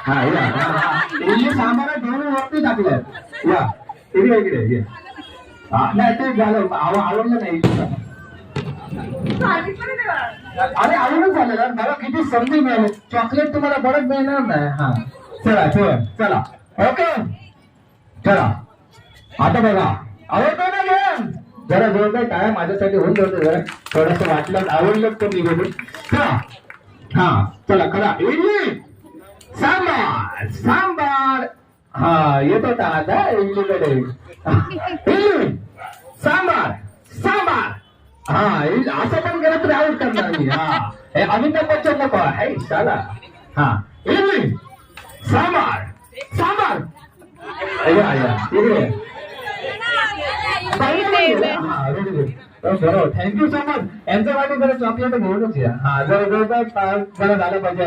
हा या इडली सांबार घेऊन वरती टाकलं या इकडे इकडे या नाही ते झालं आवडलं नाही अरे आवडूनच झालं ना मला किती संधी मिळाली चॉकलेट तुम्हाला परत मिळणार नाही हा चला ठेवा चला ओके चला आता बघा आवडतो ना घेऊन जरा जवळ काय काय माझ्यासाठी होऊन जातं जरा थोडस वाटलं आवडलं तर निघून चला हा चला करा इडली सांबार सांबार हा येत होता आता इडलीकडे इडली सांबार सांबार हा असं पण केलं तरी आऊट करणार मी हा हे अमिताभ बच्चन नको आहे शाला हा इडली सांबार सांबार या या इकडे बरोबर थँक्यू सो मच यांच्यासाठी जरा चॉकलेट घेऊनच या हा जरा जरा झालं पाहिजे